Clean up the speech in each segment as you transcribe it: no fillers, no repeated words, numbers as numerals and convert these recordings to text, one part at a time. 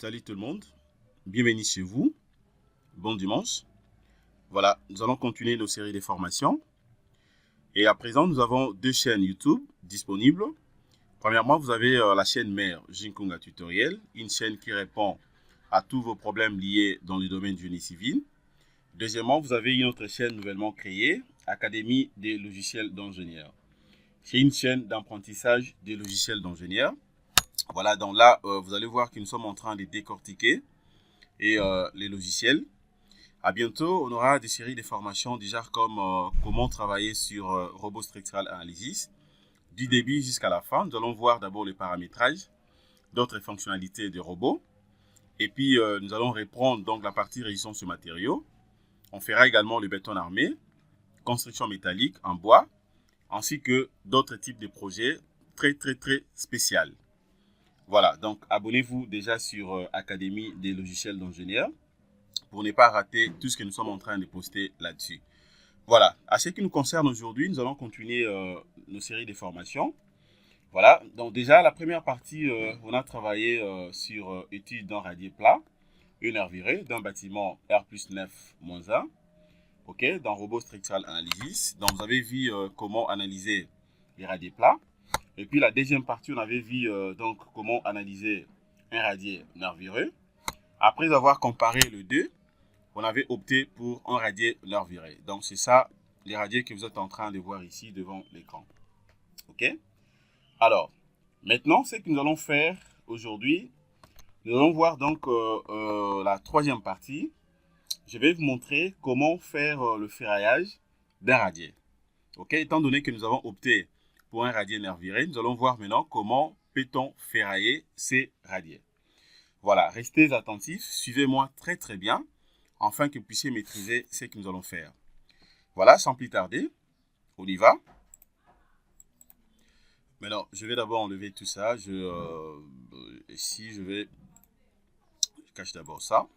Salut tout le monde, bienvenue chez vous, bon dimanche. Voilà, nous allons continuer nos séries de formations. Et à présent, nous avons deux chaînes YouTube disponibles. Premièrement, vous avez la chaîne mère Jinkunga Tutoriel, une chaîne qui répond à tous vos problèmes liés dans le domaine du génie civil. Deuxièmement, vous avez une autre chaîne nouvellement créée, Académie des logiciels d'ingénieurs. C'est une chaîne d'apprentissage des logiciels d'ingénieurs. Voilà, donc là, vous allez voir que nous sommes en train de décortiquer les logiciels. À bientôt, on aura des séries de formations déjà comme comment travailler sur Robot Structural Analysis. Du début jusqu'à la fin, nous allons voir d'abord le paramétrage, d'autres fonctionnalités des robots. Et puis, nous allons reprendre donc la partie résistance sur matériaux. On fera également le béton armé, construction métallique en bois, ainsi que d'autres types de projets très spéciaux. Voilà, donc abonnez-vous déjà sur Académie des logiciels d'ingénieurs pour ne pas rater tout ce que nous sommes en train de poster là-dessus. Voilà, à ce qui nous concerne aujourd'hui, nous allons continuer nos séries de formations. Voilà, donc déjà la première partie, on a travaillé sur études d'un radier plat, une aire virée d'un bâtiment R plus 9-1, ok, dans Robot Structural Analysis. Donc vous avez vu comment analyser les radiers plats. Et puis la deuxième partie, on avait vu donc comment analyser un radier nervuré. Après avoir comparé les deux, on avait opté pour un radier nervuré. Donc c'est ça, les radiers que vous êtes en train de voir ici devant l'écran. Ok? Alors, maintenant, ce que nous allons faire aujourd'hui, nous allons voir donc la troisième partie. Je vais vous montrer comment faire le ferraillage d'un radier. Ok? Étant donné que nous avons opté pour un radier nervuré, nous allons voir maintenant comment peut-on ferrailler ces radiers. Voilà, restez attentifs, suivez-moi très bien, afin que vous puissiez maîtriser ce que nous allons faire. Voilà, sans plus tarder, on y va. Maintenant, je vais d'abord enlever tout ça. Ici, je cache d'abord ça.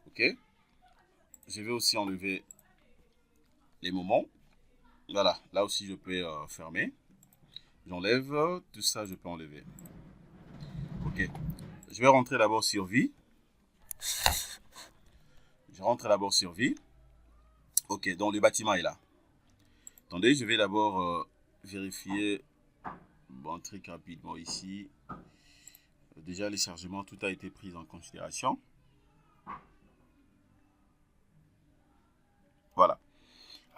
Ok. Je vais aussi enlever les moments. Voilà, là aussi, je peux fermer. J'enlève tout ça, je peux enlever. Ok. Je vais rentrer d'abord sur vie. Je rentre d'abord sur vie. Ok, donc le bâtiment est là. Attendez, je vais d'abord vérifier un truc rapidement ici. Déjà, les chargements, tout a été pris en considération. Voilà.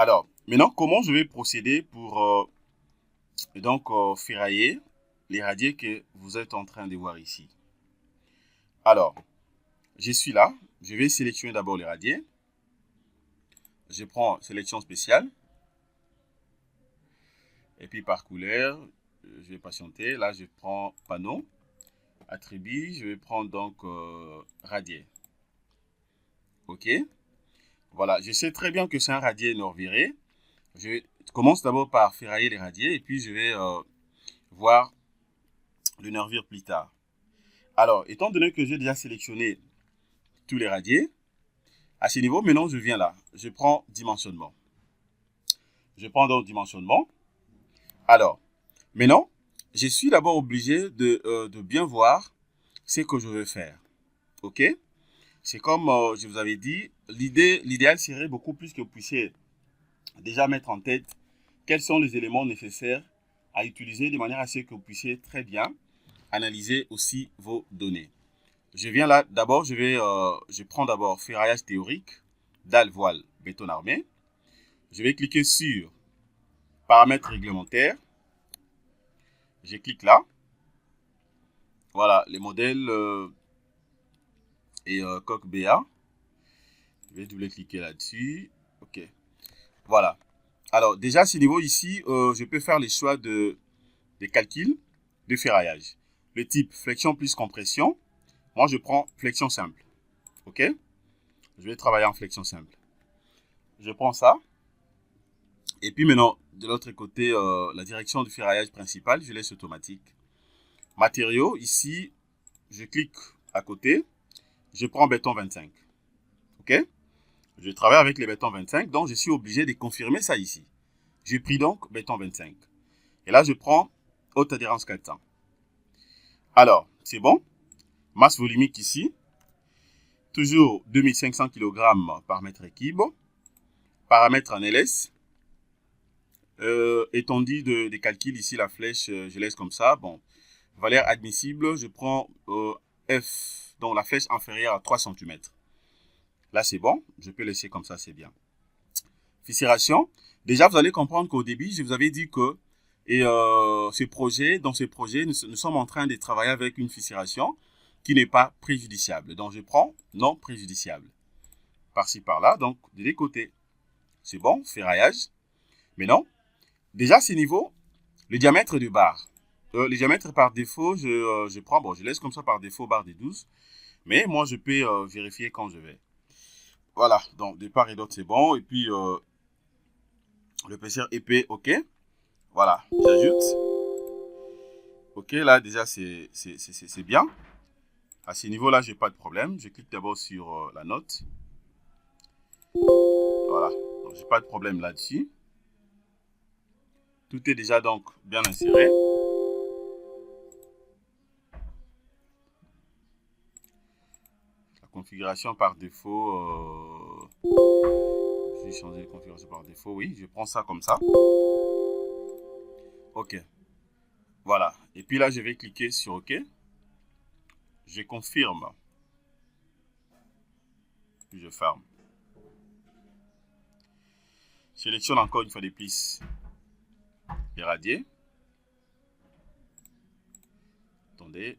Alors, maintenant, comment je vais procéder pour ferrailler les radiers que vous êtes en train de voir ici? Alors, je suis là. Je vais sélectionner d'abord les radiers. Je prends sélection spéciale. Et puis par couleur, je vais patienter. Là, je prends panneau. Attribut, je vais prendre donc radier. Ok. Voilà, je sais très bien que c'est un radier nervuré. Je commence d'abord par ferrailler les radiers et puis je vais voir le nervure plus tard. Alors, étant donné que j'ai déjà sélectionné tous les radiers, à ce niveau, maintenant je viens là. Je prends dimensionnement. Je prends donc dimensionnement. Alors, maintenant, je suis d'abord obligé de bien voir ce que je veux faire. Ok? C'est comme je vous avais dit, l'idéal serait beaucoup plus que vous puissiez déjà mettre en tête quels sont les éléments nécessaires à utiliser de manière à ce que vous puissiez très bien analyser aussi vos données. Je viens là, d'abord, je prends d'abord ferraillage théorique, dalle, voile, béton armé. Je vais cliquer sur paramètres réglementaires. Je clique là. Voilà, les modèles coque BA. Je vais double-cliquer là-dessus. OK. Voilà. Alors, déjà, à ce niveau ici, je peux faire les choix des calculs de ferraillage. Le type flexion plus compression. Moi, je prends flexion simple. OK? Je vais travailler en flexion simple. Je prends ça. Et puis maintenant, de l'autre côté, la direction du ferraillage principal, je laisse automatique. Matériaux, ici, je clique à côté. Je prends béton 25. OK? Je travaille avec les béton 25, donc je suis obligé de confirmer ça ici. J'ai pris donc béton 25. Et là, je prends haute adhérence 400. Alors, c'est bon. Masse volumique ici. Toujours 2500 kg par mètre cube. Paramètre en LS. Étendue des calculs ici, la flèche, je laisse comme ça. Bon, valeur admissible, je prends F, donc la flèche inférieure à 3 cm. Là, c'est bon, je peux laisser comme ça, c'est bien. Fissuration. Déjà, vous allez comprendre qu'au début, je vous avais dit que dans ce projet, nous sommes en train de travailler avec une fissuration qui n'est pas préjudiciable. Donc, je prends non préjudiciable. Par-ci, par-là, donc de les côtés. C'est bon, ferraillage. Mais non. Déjà, ce niveau, le diamètre de barre. Le diamètre par défaut, je prends, bon, je laisse comme ça par défaut barre de 12. Mais moi, je peux vérifier quand je vais. Voilà, donc de part et d'autre, c'est bon. Et puis, l'épaisseur épais, ok. Voilà, j'ajoute. Ok, là, déjà, c'est bien. À ce niveau-là, je n'ai pas de problème. Je clique d'abord sur la note. Voilà, donc je n'ai pas de problème là-dessus. Tout est déjà donc bien inséré. La configuration par défaut, je vais changer de configuration par défaut, oui, je prends ça comme ça. Ok, voilà. Et puis là, je vais cliquer sur OK. Je confirme. Puis je ferme. Sélectionne encore une fois des plisses irradiées. Attendez.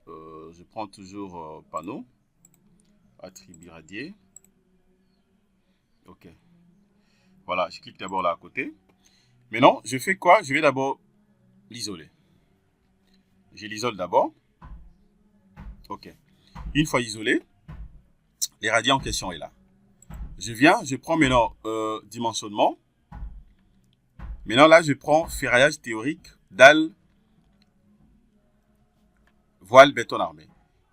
Je prends toujours panneau. Attribut irradié. OK. Voilà, je clique d'abord là à côté. Maintenant, je fais quoi? Je vais d'abord l'isoler. Je l'isole d'abord. OK. Une fois isolé, l'irradié en question est là. Je viens, je prends maintenant dimensionnement. Maintenant, là, je prends ferraillage théorique, dalle, voile, béton armé.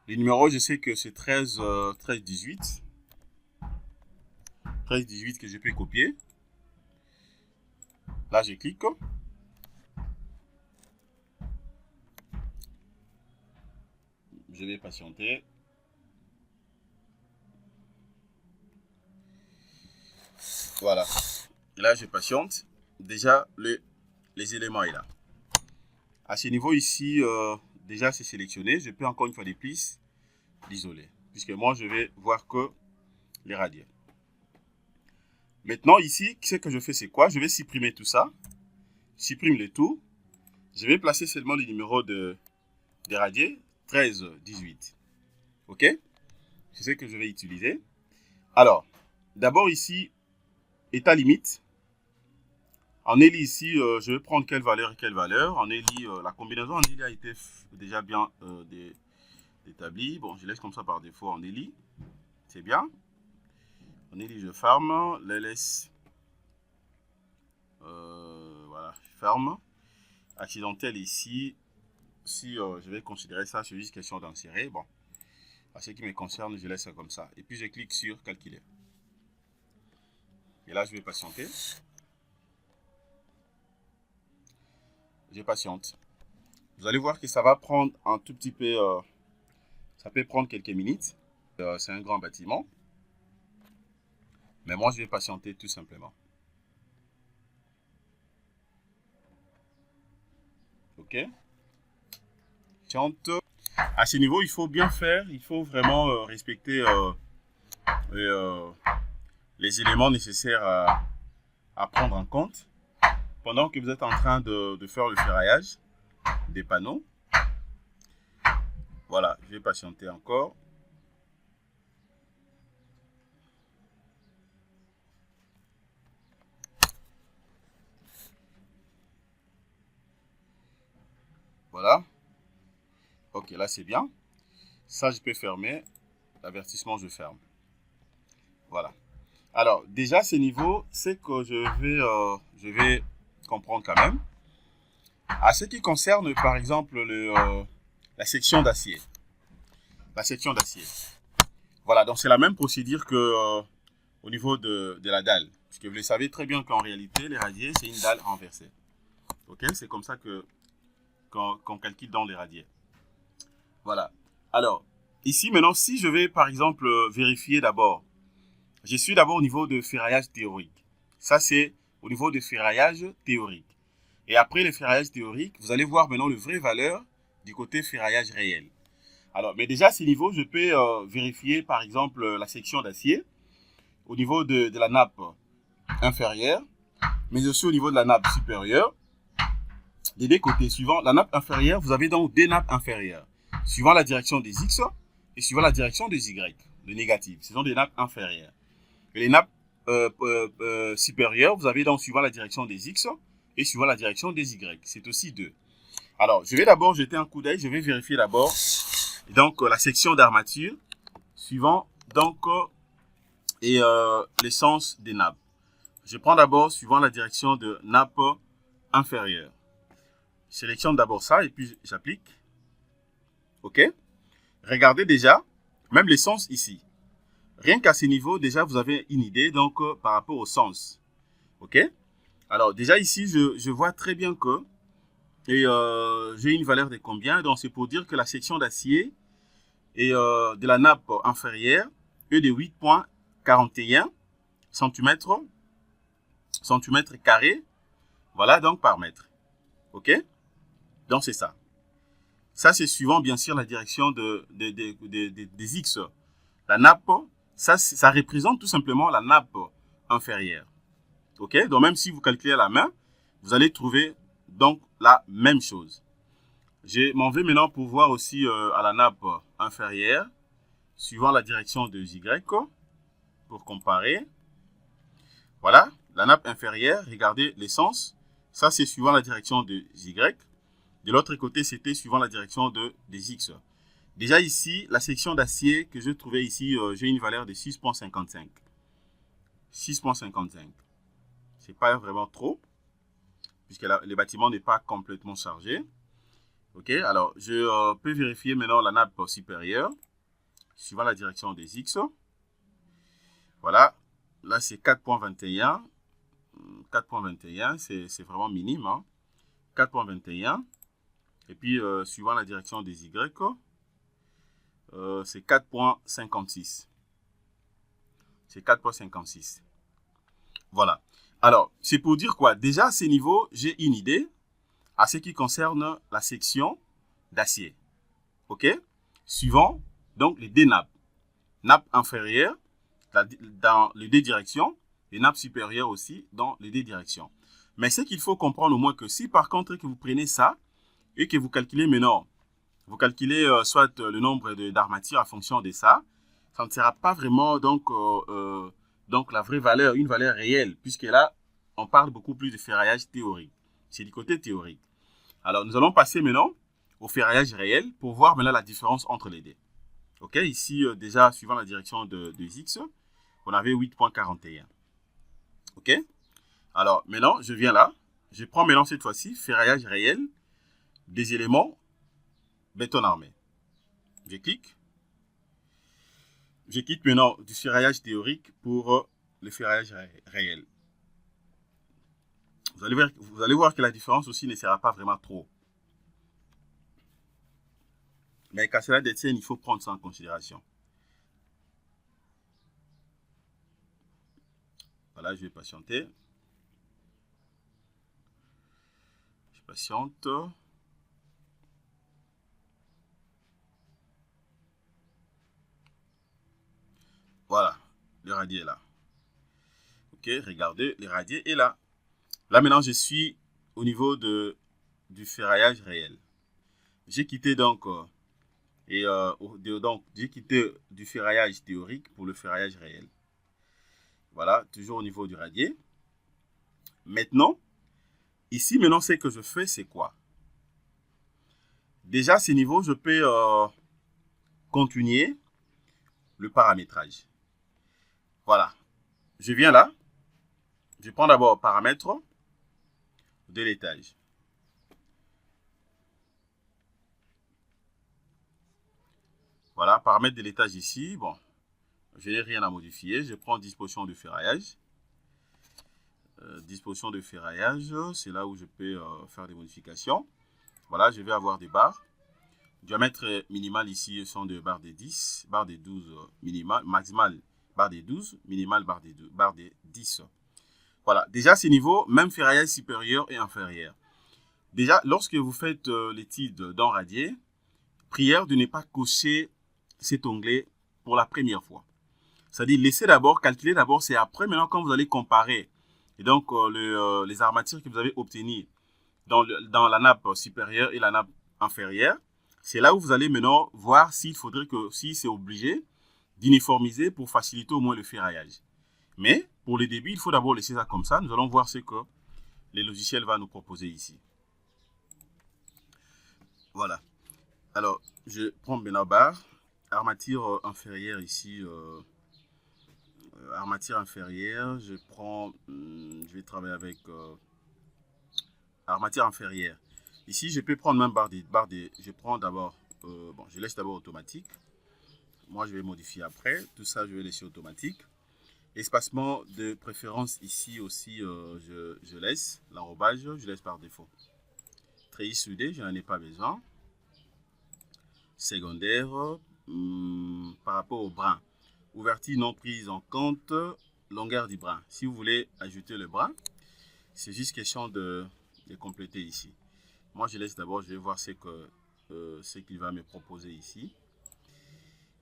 Les numéros, je sais que c'est 13, 13, 18. 13, 18 que je peux copier. Là, je clique. Je vais patienter. Voilà. Et là, je patiente. Déjà, les éléments sont là. À ce niveau ici, déjà, c'est sélectionné. Je peux encore une fois des plisses l'isoler. Puisque moi, je vais voir que les radiers. Maintenant, ici, ce que je fais, c'est quoi? Je vais supprimer tout ça. Supprime le tout. Je vais placer seulement le numéro des radiers. 13, 18. OK? C'est ce que je vais utiliser. Alors, d'abord ici, état limite. En ELI ici, je vais prendre quelle valeur et quelle valeur. En ELI, la combinaison en ELI a été déjà bien établie. Bon, je laisse comme ça par défaut en ELI. C'est bien. En ELI, je ferme. LS, voilà, je ferme. Accidentel ici. Si je vais considérer ça, c'est juste question d'insérer. Bon, à ce qui me concerne, je laisse ça comme ça. Et puis, je clique sur calculer. Et là, je vais patienter. Je patiente. Vous allez voir que ça va prendre un tout petit peu, ça peut prendre quelques minutes. C'est un grand bâtiment. Mais moi, je vais patienter tout simplement. OK. À ce niveau, il faut bien faire. Il faut vraiment respecter les éléments nécessaires à prendre en compte pendant que vous êtes en train de faire le ferraillage des panneaux. Voilà, je vais patienter encore. Voilà. OK, là c'est bien. Ça, je peux fermer. L'avertissement, je ferme. Voilà. Alors, déjà, ce niveau, c'est que je vais comprendre quand même. À ce qui concerne, par exemple, la section d'acier. La section d'acier. Voilà, donc c'est la même procédure que au niveau de la dalle. Puisque vous le savez très bien qu'en réalité, les radiers, c'est une dalle renversée. OK, c'est comme ça qu'on calcule dans les radiers. Voilà. Alors, ici, maintenant, si je vais, par exemple, vérifier d'abord, je suis d'abord au niveau de ferraillage théorique. Ça, c'est au niveau de ferraillage théorique. Et après le ferraillage théorique, vous allez voir maintenant le vrai valeur du côté ferraillage réel. Alors, mais déjà, à ce niveau, je peux vérifier, par exemple, la section d'acier au niveau de la nappe inférieure, mais aussi au niveau de la nappe supérieure. Des deux côtés, suivant la nappe inférieure, vous avez donc deux nappes inférieures, suivant la direction des X et suivant la direction des Y, le négatif. Ce sont des nappes inférieures. Et les nappes supérieures, vous avez donc suivant la direction des X et suivant la direction des Y. C'est aussi deux. Alors, je vais d'abord jeter un coup d'œil, je vais vérifier d'abord donc la section d'armature, suivant donc l'essence des nappes. Je prends d'abord suivant la direction de nappe inférieure. Je sélectionne d'abord ça et puis j'applique. OK? Regardez déjà, même les sens ici. Rien qu'à ce niveau, déjà, vous avez une idée donc par rapport au sens. OK? Alors, déjà ici, je vois très bien que j'ai une valeur de combien. Donc, c'est pour dire que la section d'acier et de la nappe inférieure est de 8,41 centimètres carrés. Voilà, donc par mètre. OK? Donc, c'est ça. Ça, c'est suivant, bien sûr, la direction des X. La nappe, ça représente tout simplement la nappe inférieure. OK? Donc, même si vous calculez à la main, vous allez trouver donc la même chose. Je m'en vais maintenant pour voir aussi à la nappe inférieure, suivant la direction de Y, pour comparer. Voilà, la nappe inférieure, regardez l'essence. Ça, c'est suivant la direction de Y. De l'autre côté, c'était suivant la direction des X. Déjà ici, la section d'acier que je trouvais ici, j'ai une valeur de 6,55. 6,55. C'est pas vraiment trop, puisque le bâtiment n'est pas complètement chargé. OK, alors je peux vérifier maintenant la nappe supérieure, suivant la direction des X. Voilà, là c'est 4,21. 4,21, c'est vraiment minime. Hein? 4,21. Et puis, suivant la direction des Y, c'est 4,56. C'est 4,56. Voilà. Alors, c'est pour dire quoi? Déjà, à ces niveaux, j'ai une idée à ce qui concerne la section d'acier. OK? Suivant, donc, les deux nappes. Nappe inférieure dans les deux directions, et nappe supérieure aussi dans les deux directions. Mais ce qu'il faut comprendre au moins que si, par contre, que vous prenez ça et que vous calculez maintenant, vous calculez soit le nombre d'armatures en fonction de ça, ça ne sera pas vraiment donc la vraie valeur, une valeur réelle, puisque là, on parle beaucoup plus de ferraillage théorique. C'est du côté théorique. Alors, nous allons passer maintenant au ferraillage réel pour voir maintenant la différence entre les deux. OK, ici, déjà, suivant la direction de X, on avait 8,41. OK? Alors, maintenant, je viens là. Je prends maintenant cette fois-ci ferraillage réel des éléments béton armé. Je clique. Je quitte maintenant du ferraillage théorique pour le ferraillage réel. Vous allez voir que la différence aussi ne sera pas vraiment trop. Mais qu'à cela détienne, il faut prendre ça en considération. Voilà, je vais patienter. Je patiente. Voilà, le radier est là. OK, regardez, le radier est là. Là, maintenant, je suis au niveau du ferraillage réel. J'ai quitté donc, j'ai quitté du ferraillage théorique pour le ferraillage réel. Voilà, toujours au niveau du radier. Maintenant, ici, maintenant, ce que je fais, c'est quoi? Déjà, à ce niveau, je peux continuer le paramétrage. Voilà. Je viens là. Je prends d'abord paramètres de l'étage. Voilà, paramètres de l'étage ici. Bon, je n'ai rien à modifier. Je prends disposition de ferraillage. Disposition de ferraillage, c'est là où je peux faire des modifications. Voilà, je vais avoir des barres. Diamètre minimal ici sont de barre des 10, barre des 12 minimal, maximal barre des 12, minimal barre des 10. Voilà, déjà ces niveaux, même ferraillage supérieur et inférieur. Déjà, lorsque vous faites l'étude d'enradier, prière de ne pas cocher cet onglet pour la première fois. C'est-à-dire, laissez d'abord, calculer d'abord, c'est après, maintenant, quand vous allez comparer et donc les armatures que vous avez obtenues dans la nappe supérieure et la nappe inférieure, c'est là où vous allez maintenant voir s'il faudrait que, si c'est obligé, d'uniformiser pour faciliter au moins le ferraillage. Mais pour le début, il faut d'abord laisser ça comme ça. Nous allons voir ce que les logiciels vont nous proposer ici. Voilà. Alors, je prends maintenant barre, armature inférieure ici, armature inférieure, je vais travailler avec armature inférieure. Ici, je peux prendre même je prends d'abord, je laisse d'abord automatique. Moi, je vais modifier après. Tout ça, je vais laisser automatique. Espacement de préférence ici aussi, je laisse. L'enrobage, je laisse par défaut. Treillis soudé, je n'en ai pas besoin. Secondaire, par rapport au brin. Ouverture non prise en compte, longueur du brin. Si vous voulez ajouter le brin, c'est juste question de compléter ici. Moi, je laisse d'abord, je vais voir ce qu'il va me proposer ici.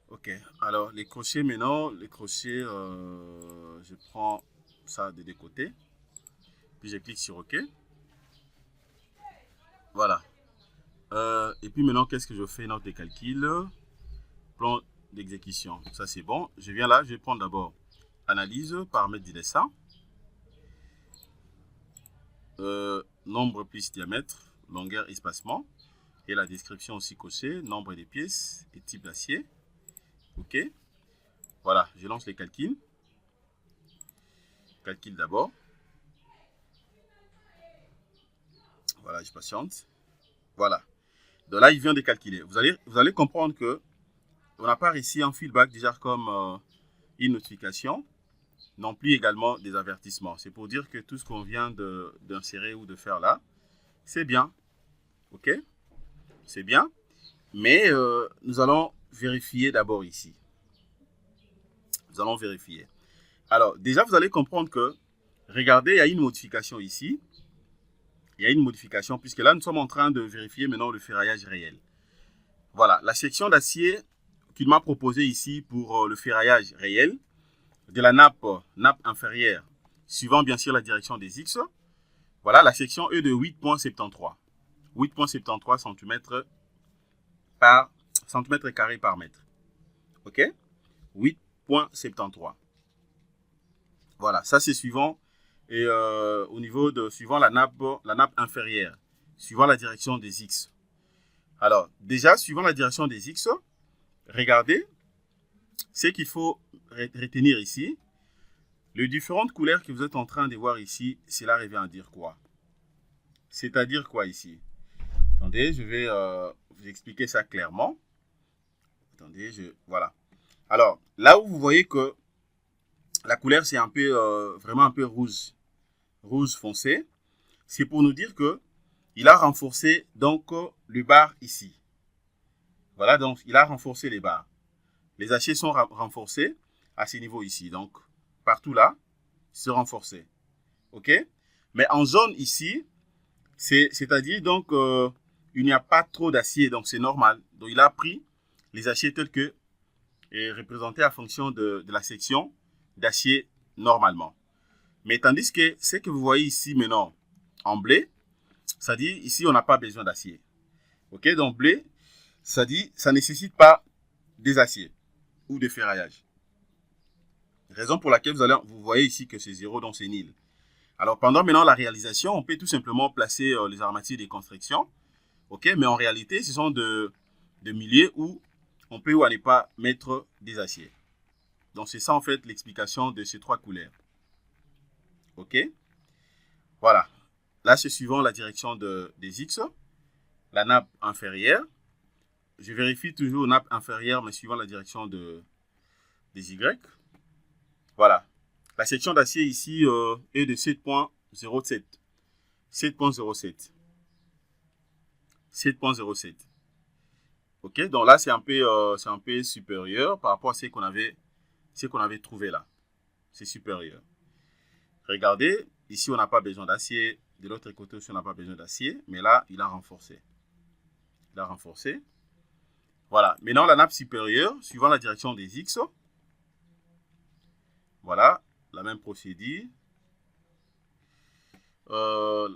Ok, alors les crochets maintenant, les crochets, je prends ça des deux côtés, puis je clique sur OK. Voilà. Et puis maintenant, qu'est-ce que je fais? Note de calcul, plan d'exécution. Ça, c'est bon. Je viens là, je vais prendre d'abord analyse, paramètres du dessin, nombre plus diamètre, longueur, espacement, et la description aussi cochée, nombre des pièces et type d'acier. OK. Voilà, je lance les calculs. Calcul d'abord. Voilà, je patiente. Voilà. Donc là, il vient de calculer. Vous allez comprendre que on n'a pas ici un feedback déjà comme une notification, non plus également des avertissements. C'est pour dire que tout ce qu'on vient d'insérer ou de faire là, c'est bien. OK? C'est bien. Mais nous allons vérifier d'abord ici. Nous allons vérifier. Alors, déjà, vous allez comprendre que, regardez, il y a une modification ici. Il y a une modification, puisque là, nous sommes en train de vérifier maintenant le ferraillage réel. Voilà, la section d'acier qu'il m'a proposé ici pour le ferraillage réel de la nappe inférieure, suivant bien sûr la direction des X. Voilà, la section est de 8,73. 8,73 cm par centimètre carré par mètre. OK? 8,73. Voilà, ça c'est suivant. Et au niveau de suivant la nappe inférieure, suivant la direction des X. Alors, déjà, suivant la direction des X, regardez, ce qu'il faut retenir ici, les différentes couleurs que vous êtes en train de voir ici, cela revient à dire quoi? C'est-à-dire quoi ici? Attendez, je vais vous expliquer ça clairement. Attendez, voilà. Alors, là où vous voyez que la couleur, c'est un peu, vraiment un peu rouge foncé, c'est pour nous dire que il a renforcé donc le bar ici. Voilà, donc il a renforcé les barres. Les aciers sont renforcés à ce niveau ici. Donc, partout là, c'est renforcé. OK? Mais en jaune ici, c'est-à-dire donc, il n'y a pas trop d'acier, donc c'est normal. Donc, il a pris les aciers tels que représentés à fonction de la section d'acier normalement. Mais tandis que ce que vous voyez ici maintenant en blé, ça dit ici on n'a pas besoin d'acier. OK? Donc, blé, ça dit ça ne nécessite pas des aciers ou de ferraillage. Raison pour laquelle vous voyez ici que c'est 0, donc c'est nil. Alors, pendant maintenant la réalisation, on peut tout simplement placer les armatures de construction. OK? Mais en réalité, ce sont de milieux où on peut ou à ne pas mettre des aciers. Donc, c'est ça en fait l'explication de ces trois couleurs. OK? Voilà. Là, c'est suivant la direction des X. La nappe inférieure. Je vérifie toujours nappe inférieure, mais suivant la direction des Y. Voilà. La section d'acier ici est de 7,07. 7,07. 7,07. Ok, donc là, c'est un peu supérieur par rapport à ce qu'on avait trouvé là. C'est supérieur. Regardez, ici, on n'a pas besoin d'acier. De l'autre côté aussi, on n'a pas besoin d'acier. Mais là, il a renforcé. Il a renforcé. Voilà. Maintenant, la nappe supérieure, suivant la direction des X. Voilà, la même procédure.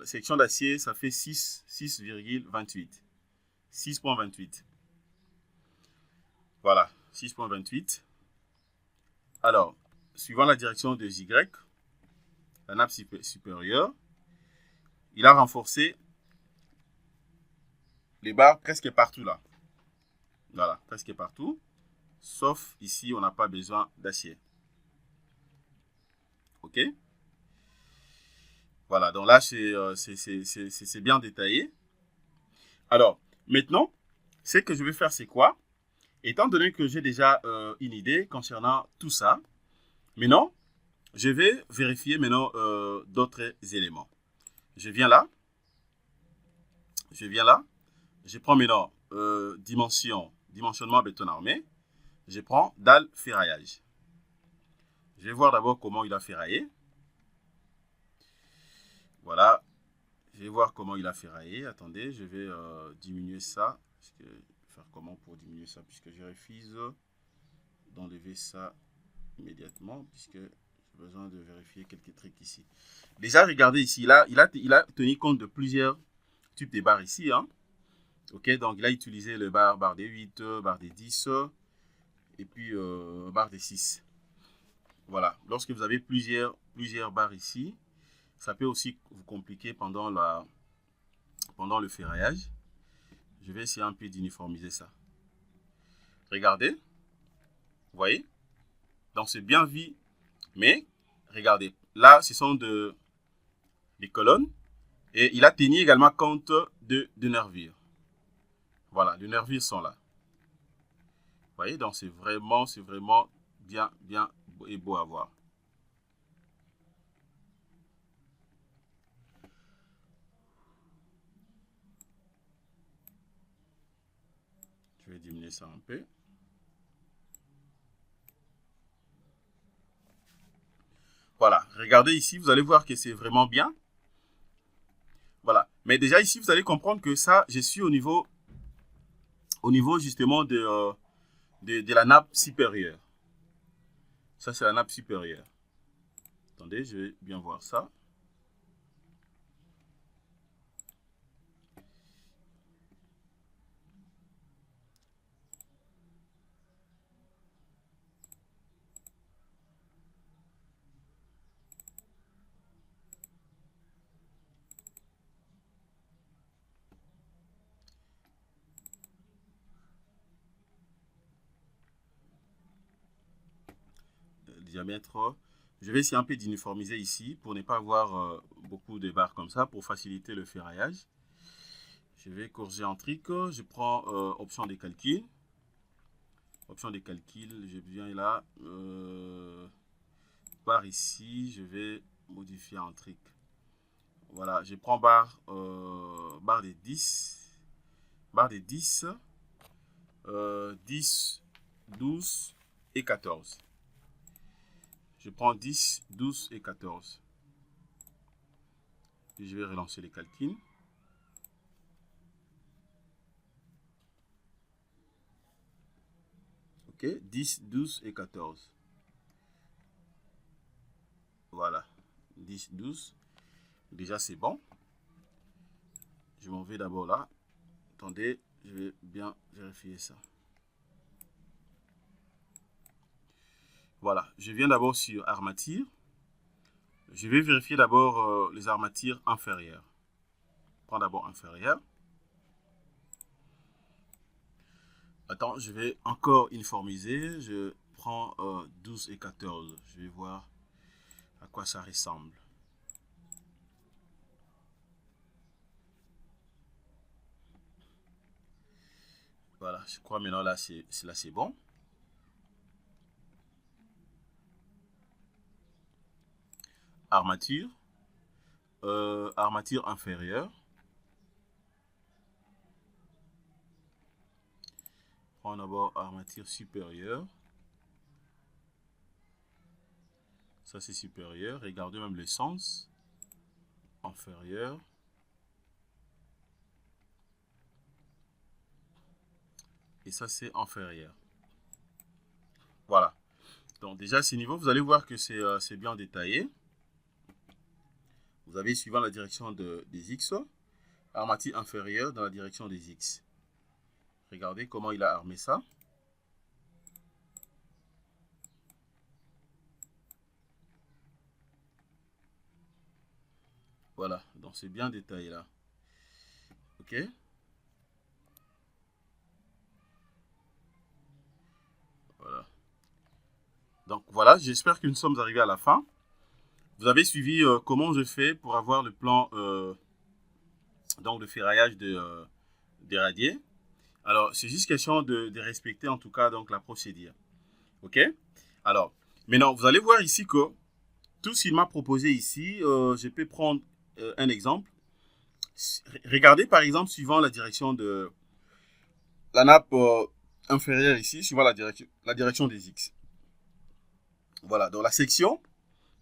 Section d'acier, ça fait 6,28. 6,28. Voilà, 6,28. Alors, suivant la direction de Y, la nappe supérieure, il a renforcé les barres presque partout là. Voilà, presque partout. Sauf ici, on n'a pas besoin d'acier. OK? Voilà, donc là, c'est bien détaillé. Alors, maintenant, ce que je vais faire, c'est quoi? Étant donné que j'ai déjà une idée concernant tout ça, maintenant, je vais vérifier maintenant d'autres éléments. Je viens là. Je prends maintenant dimensionnement béton armé. Je prends dalle ferraillage. Je vais voir d'abord comment il a ferraillé. Voilà. Je vais voir comment il a ferraillé. Attendez, je vais diminuer ça. Faire comment pour diminuer ça? Puisque je refuse d'enlever ça immédiatement. Puisque j'ai besoin de vérifier quelques trucs ici. Déjà, regardez ici. Là, il a tenu compte de plusieurs types de barres ici. Hein. Ok, donc il a utilisé le barre des 8, barre des 10 et puis barre des 6. Voilà. Lorsque vous avez plusieurs barres ici, ça peut aussi vous compliquer pendant le ferraillage. Je vais essayer un peu d'uniformiser ça. Regardez. Vous voyez? Donc c'est bien vu. Mais, regardez. Là, ce sont des colonnes. Et il a tenu également compte de nervures. Voilà, les nervures sont là. Vous voyez? Donc c'est vraiment bien et beau à voir. Je vais diminuer ça un peu. Voilà, regardez ici, vous allez voir que c'est vraiment bien. Voilà, mais déjà ici, vous allez comprendre que ça, je suis au niveau justement de la nappe supérieure. Ça, c'est la nappe supérieure. Attendez, je vais bien voir ça. Diamètre. Je vais essayer un peu d'uniformiser ici pour ne pas avoir beaucoup de barres comme ça pour faciliter le ferraillage. Je vais corriger en trick. Je prends option de calcul. Option de calcul, je viens là. Barre ici, je vais modifier en trick. Voilà, je prends barre des 10. Barre des 10. 10, 12 et 14. Je prends 10, 12 et 14. Et je vais relancer les calculs. Ok, 10, 12 et 14. Voilà, 10, 12. Déjà, c'est bon. Je m'en vais d'abord là. Attendez, je vais bien vérifier ça. Voilà, je viens d'abord sur armature. Je vais vérifier d'abord les armatures inférieures. Prends d'abord inférieure. Attends, je vais encore uniformiser. Je prends 12 et 14. Je vais voir à quoi ça ressemble. Voilà, je crois maintenant là c'est bon. Armature. Armature inférieure. prend d'abord armature supérieure. Ça, c'est supérieur. Regardez même le sens. Inférieur. Et ça, c'est inférieur. Voilà. Donc, déjà, à ce niveau, vous allez voir que c'est bien détaillé. Vous avez, suivant la direction des X, armature inférieure dans la direction des X. Regardez comment il a armé ça. Voilà, donc c'est bien détaillé là. Ok. Voilà. Donc voilà, j'espère que nous sommes arrivés à la fin. Vous avez suivi comment je fais pour avoir le plan donc de ferraillage des radiers. Alors, c'est juste question de respecter en tout cas donc la procédure. Ok. Alors, maintenant, vous allez voir ici que tout ce qu'il m'a proposé ici, je peux prendre un exemple. Regardez par exemple, suivant la direction de la nappe inférieure ici, suivant la direction des X. Voilà, donc la section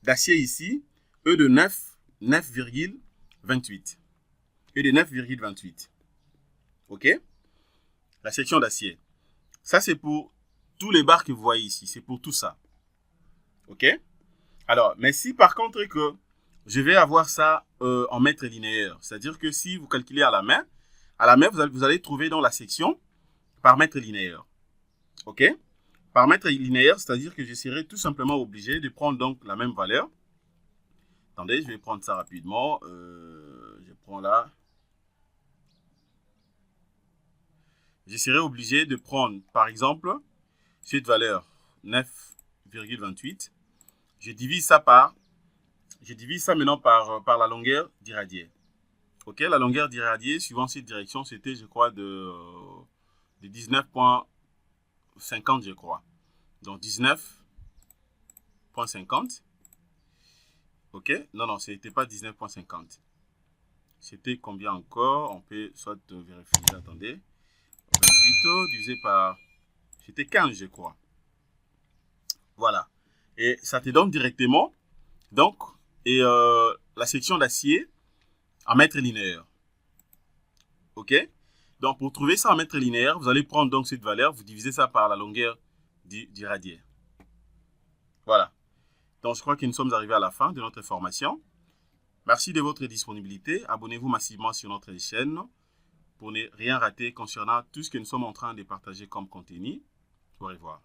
d'acier ici, E de 9,28. E de 9,28. Ok? La section d'acier. Ça, c'est pour tous les barres que vous voyez ici. C'est pour tout ça. Ok? Alors, mais si par contre que je vais avoir ça en mètres linéaires, c'est-à-dire que si vous calculez à la main, vous allez trouver dans la section par mètre linéaire. Ok? Par mètre linéaire, c'est-à-dire que je serai tout simplement obligé de prendre donc la même valeur. Attendez, je vais prendre ça rapidement. Je prends là. Je serai obligé de prendre, par exemple, cette valeur 9,28. Je divise ça maintenant par la longueur d'irradié. Ok, la longueur d'irradié, suivant cette direction, c'était, je crois, de 19,50, je crois. Donc 19,50. Ok, non, ce n'était pas 19,50. C'était combien encore? On peut soit vérifier, attendez. 28 divisé par... C'était 15, je crois. Voilà. Et ça te donne directement, donc, la section d'acier en mètres linéaires. Ok? Donc, pour trouver ça en mètres linéaires, vous allez prendre donc cette valeur, vous divisez ça par la longueur du radier. Voilà. Donc, je crois que nous sommes arrivés à la fin de notre formation. Merci de votre disponibilité. Abonnez-vous massivement sur notre chaîne pour ne rien rater concernant tout ce que nous sommes en train de partager comme contenu. Au revoir.